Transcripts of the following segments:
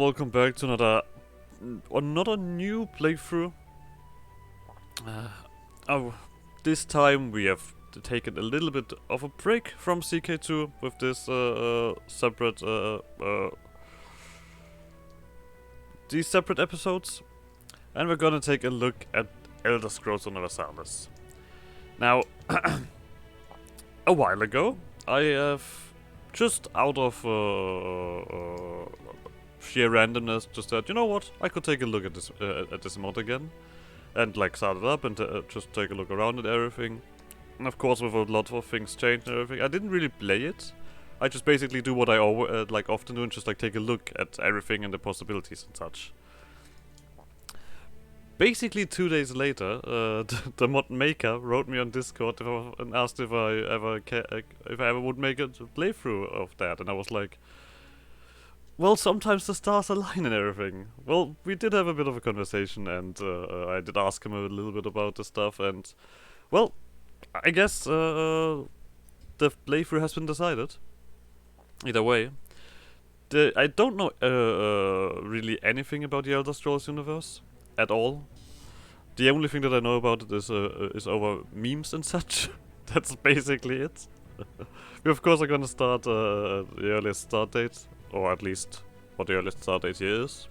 welcome back to another new playthrough. This time we have taken a little bit of a break from CK2 with this these separate episodes, and we're gonna take a look at Elder Scrolls Universalis. Now, a while ago, I have just out of sheer randomness just said, you know what, I could take a look at this mod again, and like start it up and just take a look around at everything. And of course, with a lot of things changed and everything, I didn't really play it. I just basically do what I often do, and just like take a look at everything and the possibilities and such. Basically, 2 days later, the mod maker wrote me on Discord and asked if I ever would make a playthrough of that, and I was like, well, sometimes the stars align and everything. Well, we did have a bit of a conversation, and I did ask him a little bit about the stuff, and well, I guess the playthrough has been decided. Either way, I don't know really anything about the Elder Scrolls universe at all. The only thing that I know about it is over memes and such. That's basically it. We of course are gonna start the earliest start date, or at least what the earliest start date here is.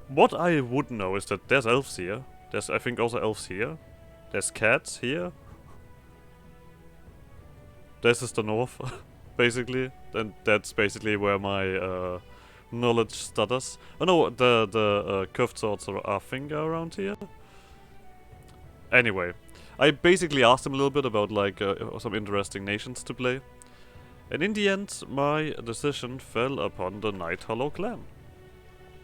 What I would know is that there's elves here. There's, I think, also elves here. There's cats here. This is the north, basically. And that's basically where my knowledge stutters. Oh no, the curved swords are I think around here. Anyway, I basically asked him a little bit about like some interesting nations to play. And in the end, my decision fell upon the Nighthollow clan.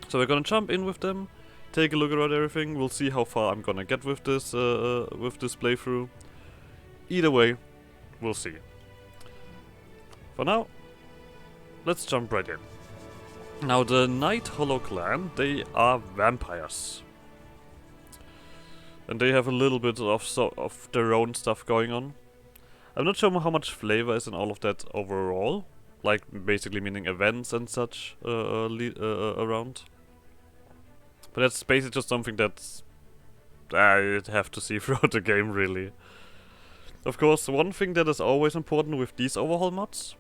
So we're gonna jump in with them, take a look around everything. We'll see how far I'm gonna get with this playthrough. Either way, we'll see. For now, let's jump right in. Now, the Nighthollow clan, they are vampires. And they have a little bit of their own stuff going on. I'm not sure how much flavor is in all of that overall. Like, basically meaning events and such around. But that's basically just something that I'd have to see throughout the game, really. Of course, one thing that is always important with these overhaul mods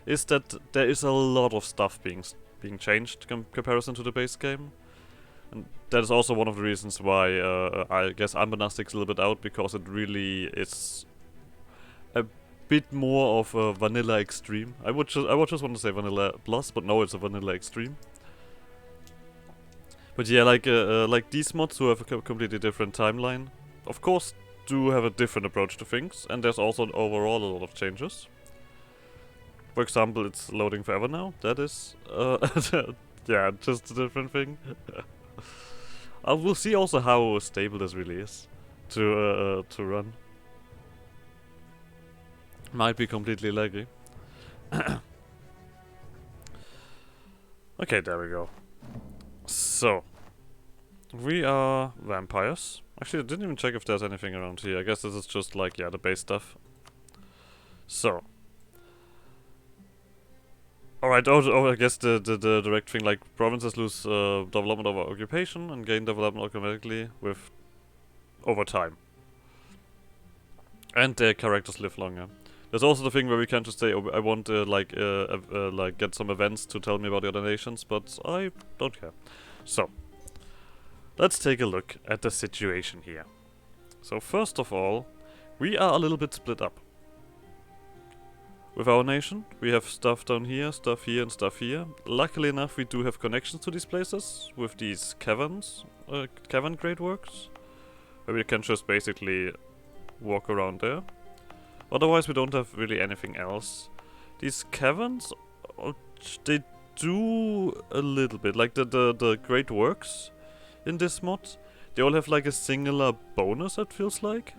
is that there is a lot of stuff being changed in comparison to the base game. And that is also one of the reasons why I guess Ambanastic's a little bit out, because it really is a bit more of a vanilla extreme. I would just want to say vanilla plus, but no, it's a vanilla extreme. But yeah, like these mods who have a completely different timeline, of course, do have a different approach to things, and there's also overall a lot of changes. For example, it's loading forever now. That is, yeah, just a different thing. We'll see also how stable this really is to run. Might be completely laggy. Okay, there we go. So, we are vampires. Actually, I didn't even check if there's anything around here. I guess this is just like, yeah, the base stuff. So. Alright, I guess the direct thing, like, provinces lose development over occupation and gain development automatically with over time. And their characters live longer. There's also the thing where we can just say, oh, I want to like get some events to tell me about the other nations, but I don't care. So, let's take a look at the situation here. So first of all, we are a little bit split up. With our nation, we have stuff down here, stuff here, and stuff here. Luckily enough, we do have connections to these places with these caverns, cavern great works, where we can just basically walk around there. Otherwise, we don't have really anything else. These caverns, they do a little bit, like the great works in this mod. They all have like a singular bonus, it feels like,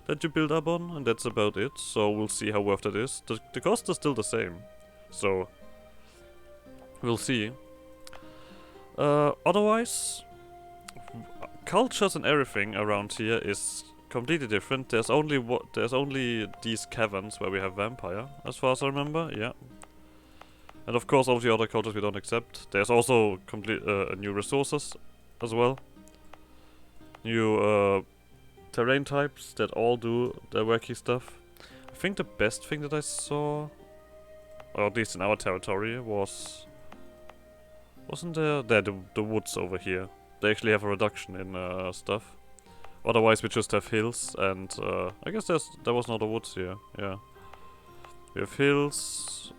that you build up on, and that's about it. So we'll see how worth that is. The cost is still the same, so we'll see. Otherwise, cultures and everything around here is completely different. There's only these caverns where we have vampire, as far as I remember. Yeah, And of course all the other cultures we don't accept. There's also complete new resources as well. New terrain types that all do their wacky stuff. I think the best thing that I saw, or at least in our territory, wasn't there the woods over here. They actually have a reduction in stuff. Otherwise we just have hills and I guess there was not a woods here. Yeah. We have hills.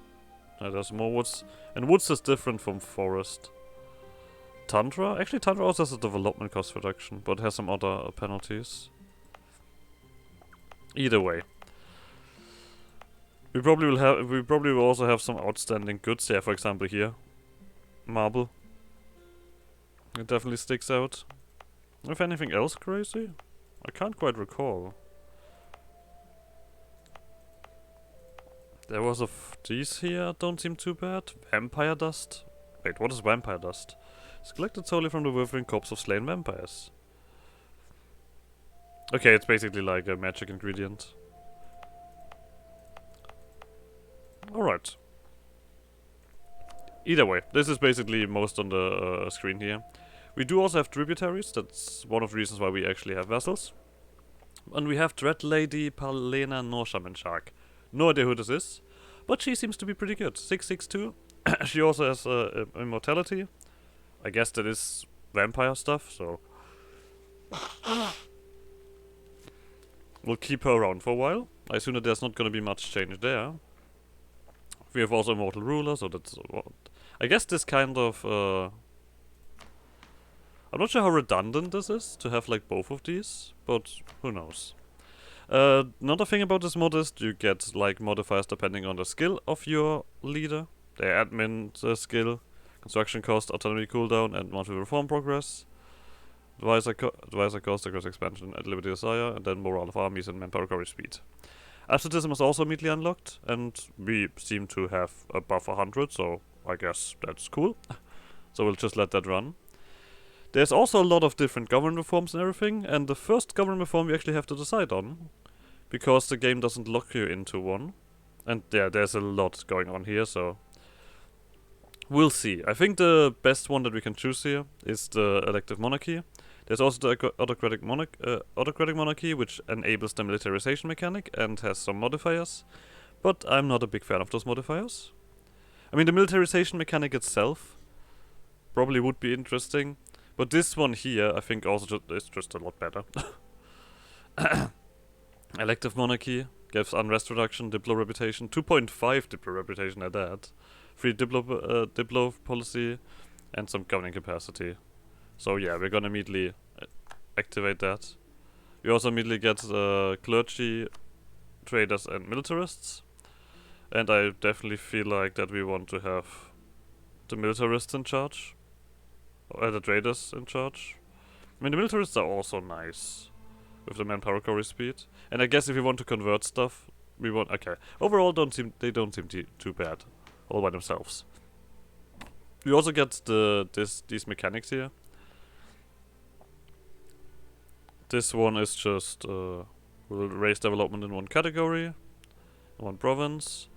There's more woods. And woods is different from forest. Tundra? Actually Tundra also has a development cost reduction, but has some other penalties. Either way. We probably will also have some outstanding goods here, for example here. Marble. It definitely sticks out. If anything else crazy? I can't quite recall. There was these here, don't seem too bad. Vampire dust? Wait, what is vampire dust? It's collected solely from the withering corpse of slain vampires. Okay, it's basically like a magic ingredient. Alright. Either way, this is basically most on the screen here. We do also have tributaries, that's one of the reasons why we actually have vessels. And we have Dread Lady Palena Norshaman Shark. No idea who this is, but she seems to be pretty good. 662. She also has immortality. I guess that is vampire stuff, so we'll keep her around for a while. I assume that there's not gonna be much change there. We have also Immortal Ruler, so that's I guess this kind of I'm not sure how redundant this is to have like both of these, but who knows. Another thing about this mod is you get like modifiers depending on the skill of your leader. Their admin skill, construction cost, autonomy cooldown, and monthly reform progress. Advisor cost, aggressive expansion, and liberty desire, and then morale of armies and manpower recovery speed. Absolutism is also immediately unlocked, and we seem to have above 100, so I guess that's cool. So we'll just let that run. There's also a lot of different government reforms and everything, and the first government reform we actually have to decide on, because the game doesn't lock you into one. And yeah, there's a lot going on here, so we'll see. I think the best one that we can choose here is the elective monarchy. There's also the autocratic monarchy, which enables the militarization mechanic and has some modifiers, but I'm not a big fan of those modifiers. I mean, the militarization mechanic itself probably would be interesting, but this one here, I think also is just a lot better. Elective monarchy gives unrest reduction, Diplo reputation, 2.5 Diplo reputation at that, 3 Diplo policy, and some governing capacity. So yeah, we're gonna immediately activate that. We also immediately get clergy, traders, and militarists. And I definitely feel like that we want to have the militarists in charge. Or the traders in charge. I mean, the militarists are also nice with the manpower recovery speed. And I guess if we want to convert stuff, we want... Okay. Overall, they don't seem too bad. All by themselves. We also get these mechanics here. This one is just... we'll raise development in one category. In one province.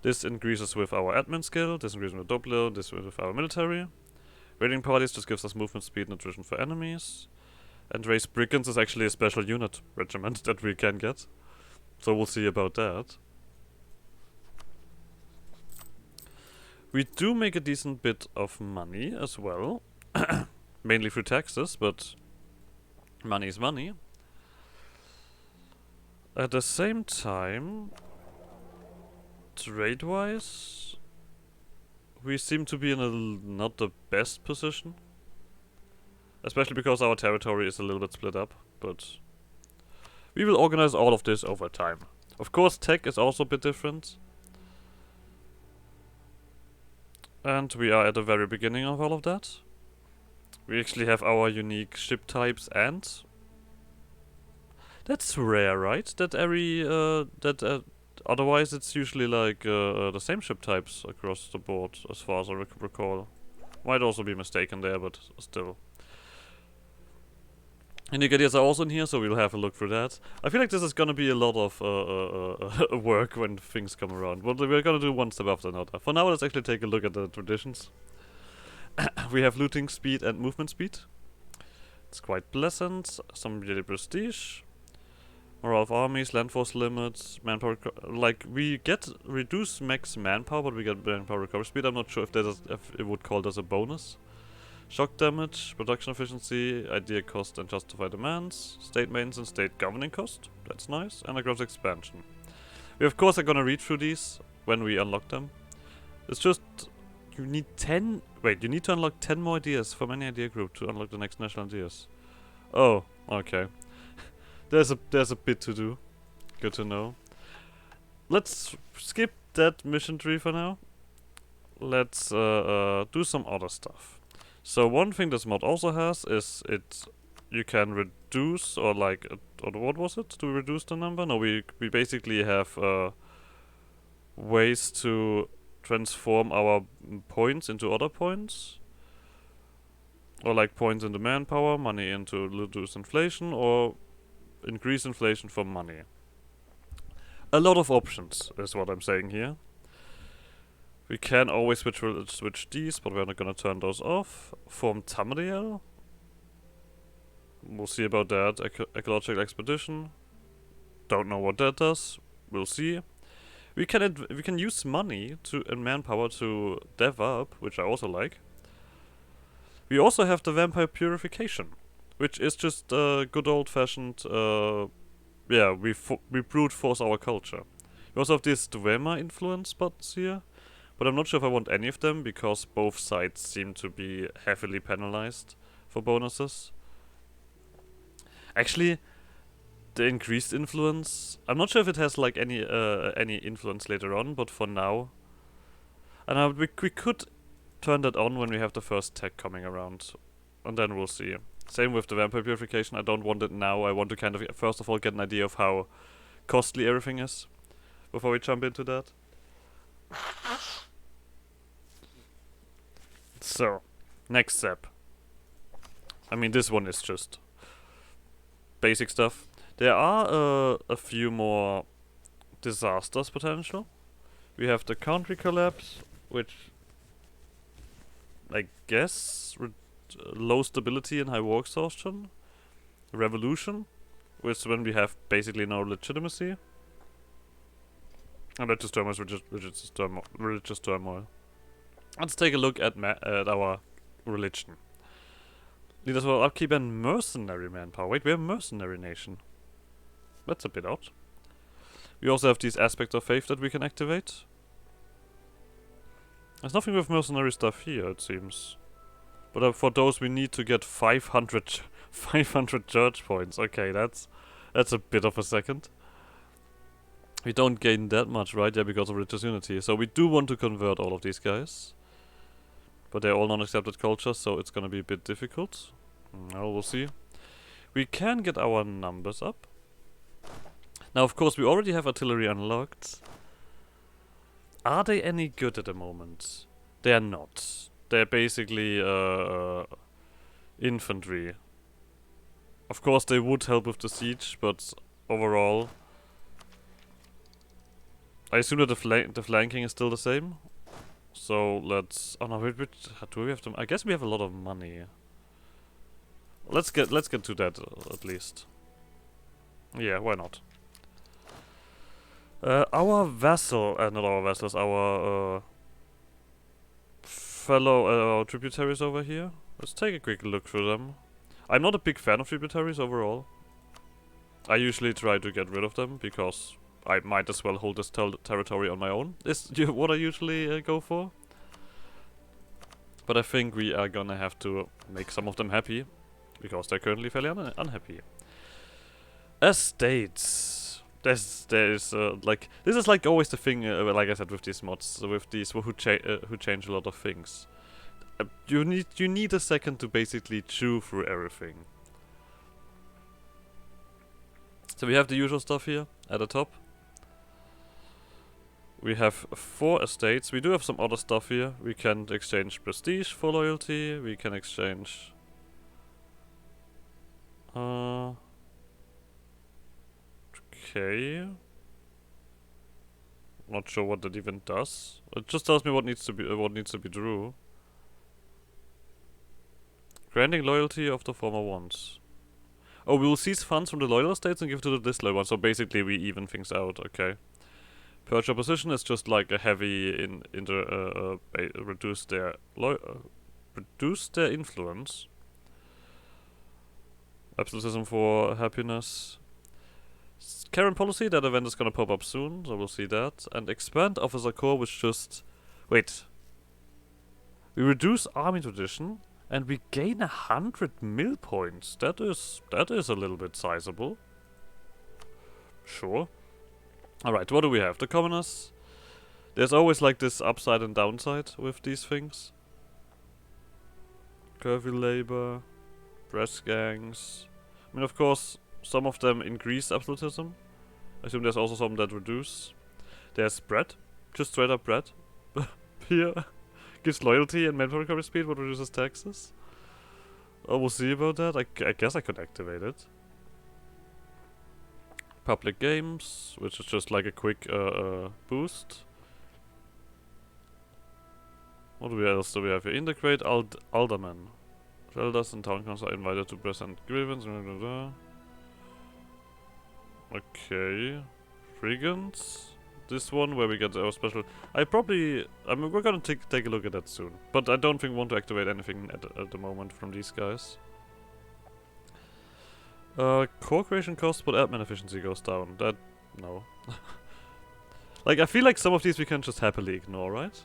This increases with our admin skill. This increases with Doplo. This with our military. Raiding parties just gives us movement speed and attrition for enemies. And raise brigands is actually a special unit regiment that we can get. So we'll see about that. We do make a decent bit of money as well. Mainly through taxes, but money is money. At the same time, trade-wise, we seem to be in not the best position. Especially because our territory is a little bit split up, but we will organize all of this over time. Of course, tech is also a bit different. And we are at the very beginning of all of that. We actually have our unique ship types, and that's rare, right? That otherwise it's usually like the same ship types across the board, as far as I recall. Might also be mistaken there, but still. Unique ideas are also in here, so we'll have a look through that. I feel like this is gonna be a lot of work when things come around. But we're gonna do one step after another. For now, let's actually take a look at the traditions. We have looting speed and movement speed. It's quite pleasant. Some daily prestige. Morale of armies, land force limits, manpower. Like we get reduced max manpower, but we get manpower recovery speed. I'm not sure if that is, if it would call this a bonus. Shock damage, production efficiency, idea cost and justify demands, state maintenance and state governing cost. That's nice. And a growth expansion. We of course are gonna read through these when we unlock them. It's just you need 10. Wait, you need to unlock 10 more ideas from any idea group to unlock the next national ideas. Oh, okay. There's a bit to do. Good to know. Let's skip that mission tree for now. Let's do some other stuff. So one thing this mod also has is you can reduce or like or what was it to reduce the number? No, we basically have ways to transform our points into other points. Or like points into manpower, money into reduce inflation, or increase inflation for money. A lot of options is what I'm saying here. We can always switch these, but we're not gonna turn those off. Form Tamriel. We'll see about that. Ecological expedition. Don't know what that does. We'll see. We can use money and manpower to dev up, which I also like. We also have the vampire purification, which is just good old-fashioned. Yeah, we brute force our culture. We also have these Dwemer influence spots here. But I'm not sure if I want any of them, because both sides seem to be heavily penalized for bonuses. Actually, the increased influence, I'm not sure if it has like any influence later on, but for now, and we could turn that on when we have the first tech coming around, and then we'll see. Same with the vampire purification. I don't want it now. I want to kind of first of all get an idea of how costly everything is before we jump into that. So, next step. I mean, this one is just basic stuff. There are a few more disasters potential. We have the country collapse, which I guess low stability and high war exhaustion. Revolution, which is when we have basically no legitimacy. And religious turmoil is religious turmoil. Let's take a look at our religion. Leaders for upkeep and mercenary manpower. Wait, we're a mercenary nation. That's a bit odd. We also have these aspects of faith that we can activate. There's nothing with mercenary stuff here, it seems. But for those we need to get 500 church points. Okay, that's a bit of a second. We don't gain that much, right? Yeah, because of religious unity. So we do want to convert all of these guys. But they're all non-accepted cultures, so it's gonna be a bit difficult. Now we'll see. We can get our numbers up. Now, of course, we already have artillery unlocked. Are they any good at the moment? They are not. They're basically infantry. Of course, they would help with the siege, but overall, I assume that the flanking is still the same. So let's. Oh no, wait, do we have to? I guess we have a lot of money. Let's get to that at least. Yeah, why not? Our vassal, not our vassals, our fellow tributaries over here. Let's take a quick look through them. I'm not a big fan of tributaries overall. I usually try to get rid of them because I might as well hold this territory on my own. Is what I usually go for. But I think we are gonna have to make some of them happy, because they're currently fairly unhappy. Estates. There is like this is like always the thing. Like I said, with these mods, with these who change a lot of things. You need a second to basically chew through everything. So we have the usual stuff here at the top. We have 4 estates. We do have some other stuff here. We can exchange prestige for loyalty. We can exchange Okay. Not sure what that even does. It just tells me what needs to be true. Granting loyalty of the former ones. Oh, we will seize funds from the loyal states and give to the disloyal ones. So basically, we even things out. Okay. Purge opposition is just like a heavy reduce their influence. Absolutism for happiness. Current policy, that event is gonna pop up soon, so we'll see that. And expand officer core, which just... Wait. We reduce army tradition, and we gain 100 mil points. That is a little bit sizable. Sure. Alright, what do we have? The commoners. There's always like this upside and downside with these things. Curvy labor. Press gangs. I mean, of course, some of them increase absolutism. I assume there's also some that reduce. There's bread. Just straight up bread. Here. Gives loyalty and manpower recovery speed, but reduces taxes. Oh, we'll see about that. I guess I could activate it. Public games, which is just like a quick boost. What else do we have here? Integrate aldermen. Elders and town council are invited to present grievance. Okay. Brigands. This one where we get our special... we're gonna take a look at that soon. But I don't think we want to activate anything at the moment from these guys. Core creation cost, but admin efficiency goes down. No. Like, I feel like some of these we can just happily ignore, right?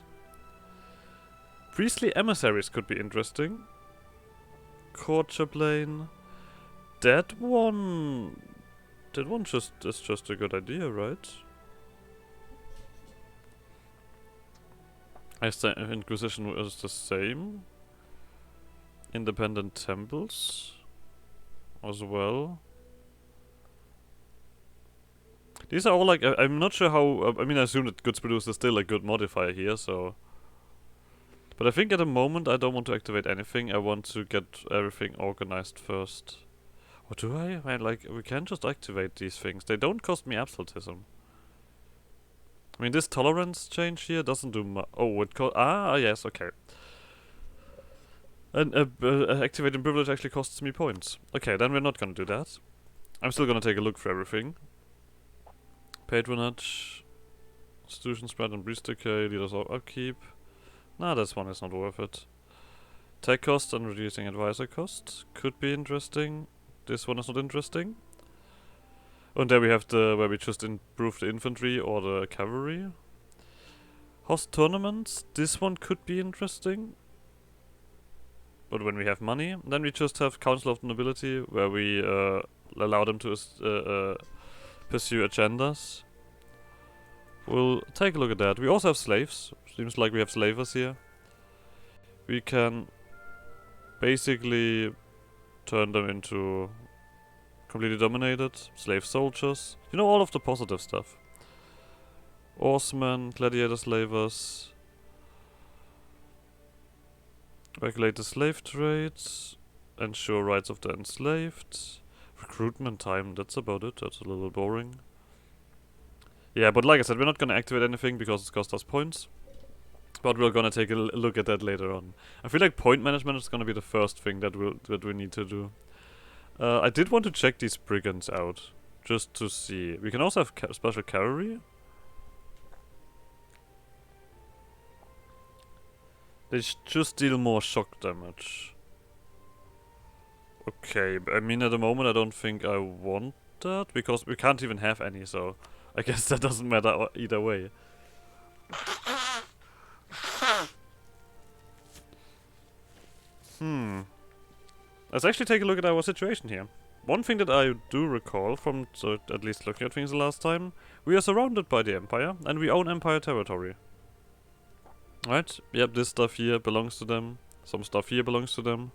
Priestly emissaries could be interesting. Courtship lane. That one is just a good idea, right? Inquisition is the same. Independent temples as well. These are all like, I'm not sure how, I mean, I assume that goods produced is still a good modifier here, so. But I think at the moment I don't want to activate anything, I want to get everything organized first. Or do I? I mean, like, we can just activate these things. They don't cost me absolutism. I mean, this tolerance change here doesn't do much. Oh, it yes, okay. And activating privilege actually costs me points. Okay, then we're not gonna do that. I'm still gonna take a look for everything. Patronage, institution spread and breeze decay, leaders of upkeep. Nah, this one is not worth it. Tech cost and reducing advisor cost could be interesting. This one is not interesting. And there we have where we just improve the infantry or the cavalry. Host tournaments, this one could be interesting. But when we have money, then we just have Council of the Nobility, where we allow them to pursue agendas. We'll take a look at that. We also have slaves. Seems like we have slavers here. We can basically turn them into completely dominated, slave soldiers. You know, all of the positive stuff. Oarsmen, gladiator slavers. Regulate the slave trades. Ensure rights of the enslaved. Recruitment time, that's about it. That's a little boring. Yeah, but like I said, we're not gonna activate anything because it costs us points. But we're gonna take a look at that later on. I feel like point management is gonna be the first thing that we need to do. I did want to check these brigands out, just to see. We can also have special cavalry. They just deal more shock damage. Okay, I mean at the moment I don't think I want that, because we can't even have any, so I guess that doesn't matter either way. Let's actually take a look at our situation here. One thing that I do recall from, so at least looking at things the last time, we are surrounded by the Empire, and we own Empire territory. Right? Yep, this stuff here belongs to them. Some stuff here belongs to them.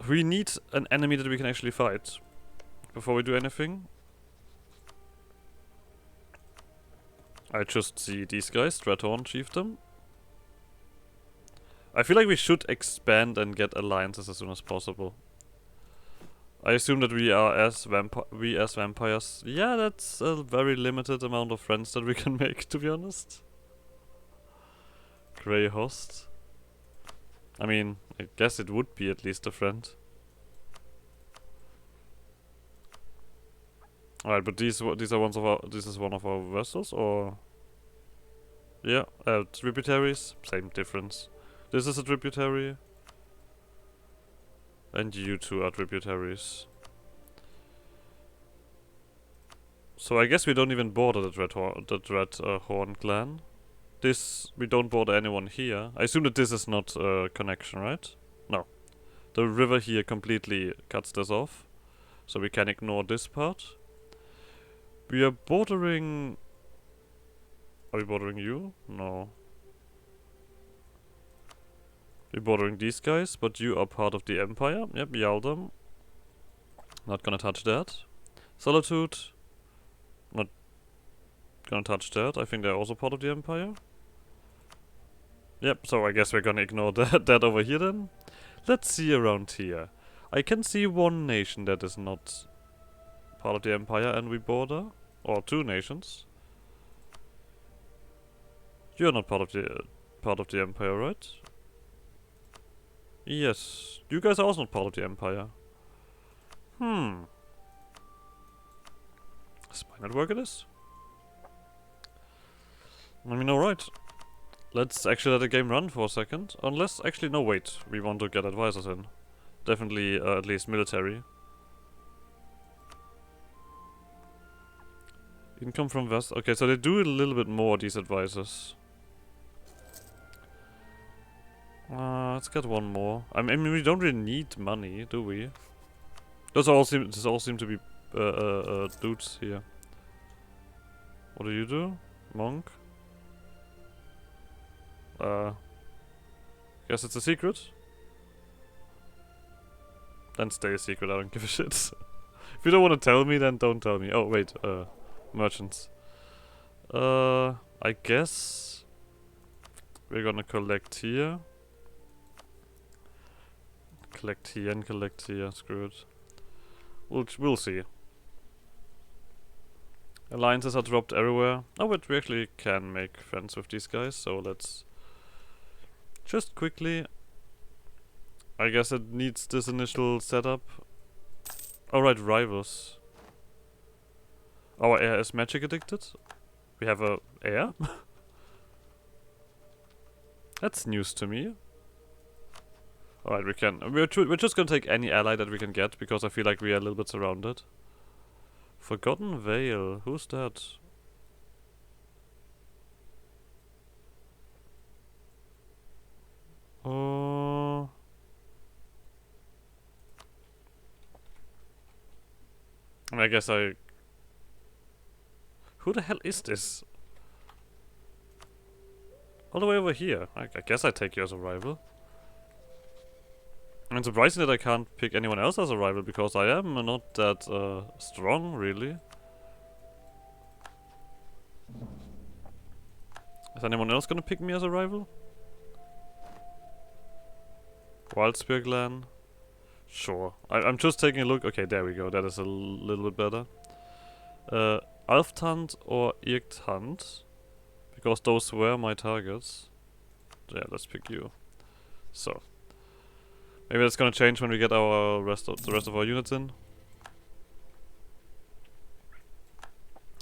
We need an enemy that we can actually fight before we do anything. I just see these guys, Strathorn chiefdom. I feel like we should expand and get alliances as soon as possible. I assume that we as vampires. Yeah, that's a very limited amount of friends that we can make, to be honest. Grey host. I mean, I guess it would be at least a friend. Alright, but these are ones of our. This is one of our vessels, or yeah, tributaries. Same difference. This is a tributary, and you two are tributaries. So I guess we don't even border the Dread Horn clan. This we don't border anyone here. I assume that this is not a connection, right? No, the river here completely cuts this off, so we can ignore this part. We are bordering. Are we bordering you? No. We're bordering these guys, but you are part of the Empire. Yep, Yaldam. Not gonna touch that. Solitude. Not gonna touch that. I think they're also part of the Empire. Yep, so I guess we're gonna ignore that over here then. Let's see around here. I can see one nation that is not part of the Empire and we border. Or two nations. You're not part of the Empire, right? Yes. You guys are also not part of the Empire. Spy network it is? I mean, alright. Let's actually let the game run for a second. Unless, actually, no, wait. We want to get advisors in. Definitely, at least military. Income from West. Okay, so they do a little bit more, these advisors. Let's get one more. I mean, we don't really need money, do we? These all seem to be dudes here. What do you do? Monk? Guess it's a secret? Then stay a secret, I don't give a shit. If you don't want to tell me, then don't tell me. Oh, wait, merchants. I guess we're gonna collect here. Collect here and collect here, screw it. We'll see. Alliances are dropped everywhere. Oh, but we actually can make friends with these guys, so let's just quickly. I guess it needs this initial setup. Alright, rivals. Our heir is magic addicted. We have a heir? That's news to me. Alright, we can. We're just gonna take any ally that we can get because I feel like we are a little bit surrounded. Forgotten Vale. Who's that? I guess I. Who the hell is this? All the way over here. I guess I take you as a rival. I mean, surprising that I can't pick anyone else as a rival because I am not that strong, really. Is anyone else gonna pick me as a rival? Wildspear Clan? Sure. I'm just taking a look. Okay, there we go. That is a little bit better. Alftand or Irktand? Because those were my targets. Yeah, let's pick you. So. Maybe that's gonna change when we get our the rest of our units in.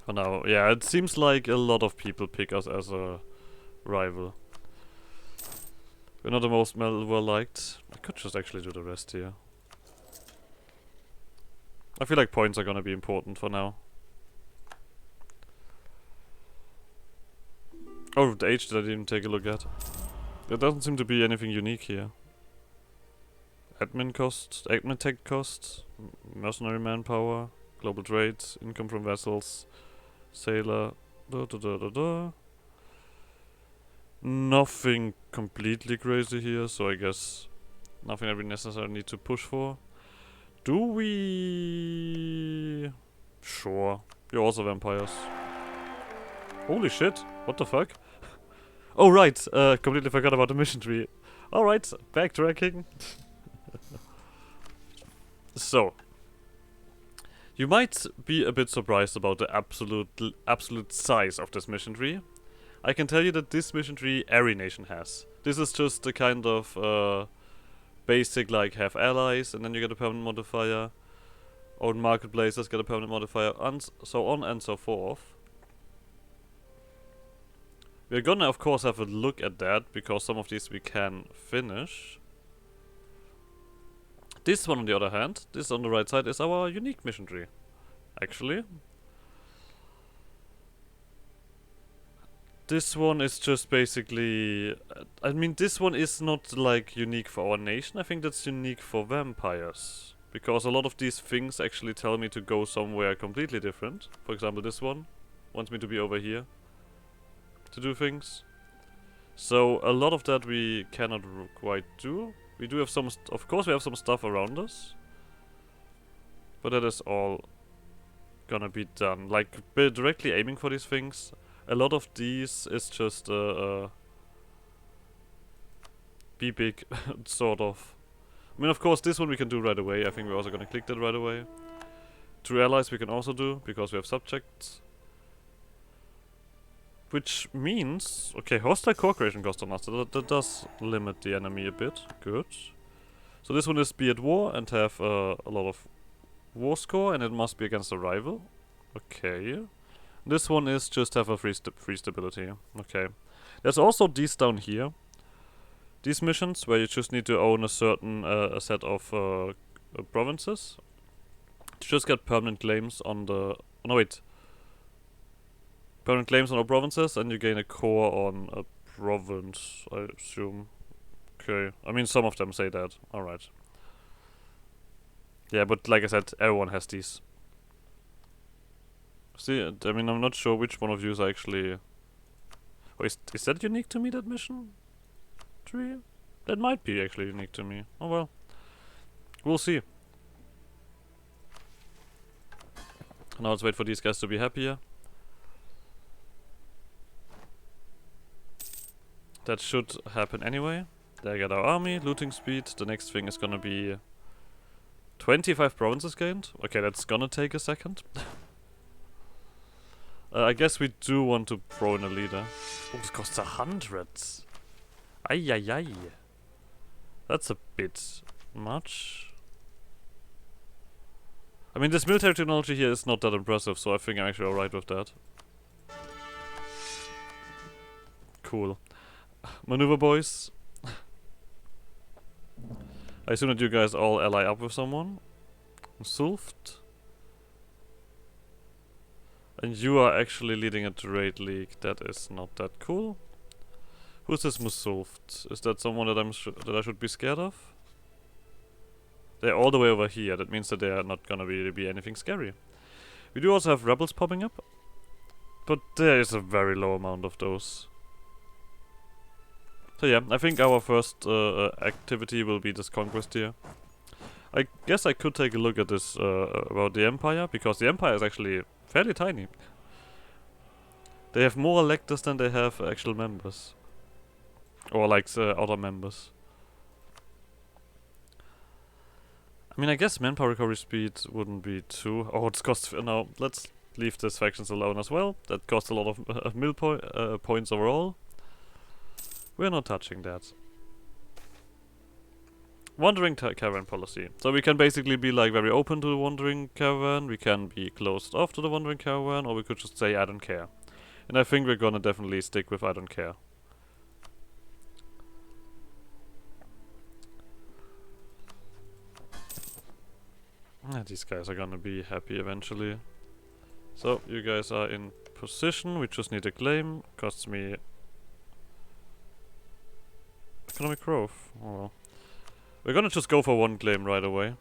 For now, yeah, it seems like a lot of people pick us as a rival. We're not the most well liked. I could just actually do the rest here. I feel like points are gonna be important for now. Oh, the age that I didn't take a look at. There doesn't seem to be anything unique here. Admin cost, admin tech cost, mercenary manpower, global trade, income from vessels, sailor, Nothing completely crazy here, so I guess nothing that we necessarily need to push for. Do we? Sure. You're also vampires. Holy shit, what the fuck? Oh right, completely forgot about the mission tree. Alright, backtracking. So, you might be a bit surprised about the absolute size of this mission tree. I can tell you that this mission tree every nation has. This is just a kind of basic, like, have allies and then you get a permanent modifier. Own marketplaces get a permanent modifier, and so on and so forth. We're gonna of course have a look at that, because some of these we can finish. This one on the other hand, this on the right side, is our unique mission tree. Actually. This one is just basically... I mean, this one is not like unique for our nation, I think that's unique for vampires. Because a lot of these things actually tell me to go somewhere completely different. For example, this one wants me to be over here to do things. So a lot of that we cannot quite do. We do have some, of course we have some stuff around us. But that is all gonna be done. Like, directly aiming for these things. A lot of these is just be big, sort of. I mean, of course, this one we can do right away. I think we're also gonna click that right away. True allies we can also do, because we have subjects. Which means... Okay, hostile core creation cost on us. That does limit the enemy a bit. Good. So this one is be at war and have a lot of war score, and it must be against a rival. Okay. This one is just have a free stability. Okay. There's also these down here. These missions where you just need to own a certain a set of provinces. To just get permanent claims on the... No, wait. Permanent claims on our provinces, and you gain a core on a province, I assume. Okay. I mean, some of them say that. Alright. Yeah, but like I said, everyone has these. See, I mean, I'm not sure which one of you is actually... Oh, is that unique to me, that mission tree? That might be actually unique to me. Oh well. We'll see. Now let's wait for these guys to be happier. That should happen anyway. They get our army, looting speed. The next thing is gonna be 25 provinces gained. Okay, that's gonna take a second. I guess we do want to throw in a leader. Oh, this costs 100. Ay ay ay. That's a bit much. I mean, this military technology here is not that impressive, so I think I'm actually alright with that. Cool. Maneuver boys. I assume that you guys all ally up with someone. Sulft. And you are actually leading a trade league. That is not that cool. Who's this Musulft? Is that someone that that I should be scared of? They're all the way over here. That means that they are not gonna really be anything scary. We do also have rebels popping up, but there is a very low amount of those. So yeah, I think our first activity will be this conquest here. I guess I could take a look at this about the Empire, because the Empire is actually fairly tiny. They have more electors than they have actual members. Or like other members. I mean, I guess manpower recovery speed wouldn't be too... Oh, it's cost... No, let's leave these factions alone as well. That costs a lot of mill points overall. We're not touching that. Wandering caravan policy. So we can basically be like very open to the wandering caravan, we can be closed off to the wandering caravan, or we could just say I don't care. And I think we're gonna definitely stick with I don't care. These guys are gonna be happy eventually. So, you guys are in position, we just need a claim, costs me... economic growth, oh well. We're gonna just go for one claim right away.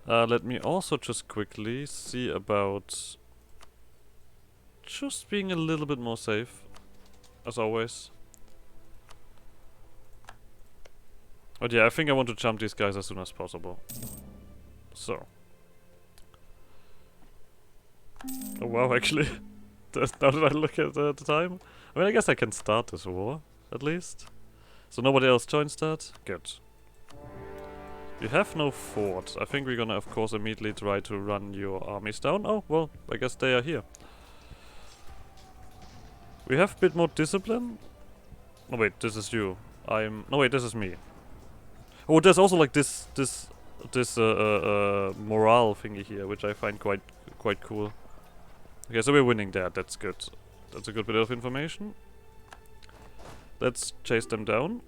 Let me also just quickly see about... just being a little bit more safe, as always. But yeah, I think I want to jump these guys as soon as possible. So. Oh wow, actually. Now that I look at the time. I mean, I guess I can start this war, at least. So nobody else joins that? Good. You have no fort. I think we're gonna, of course, immediately try to run your armies down. Oh, well, I guess they are here. We have a bit more discipline. No, wait, this is you. No, wait, this is me. Oh, there's also like this morale thingy here, which I find quite cool. Okay, so we're winning that. That's good. That's a good bit of information. Let's chase them down.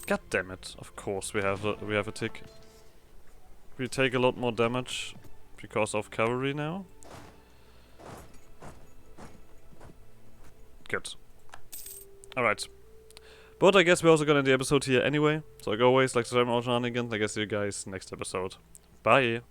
God damn it! Of course we have a tick. We take a lot more damage because of cavalry now. Good. Alright. But I guess we're also gonna end the episode here anyway. So like always, like subscribe to my channel again. I guess see you guys next episode. Bye!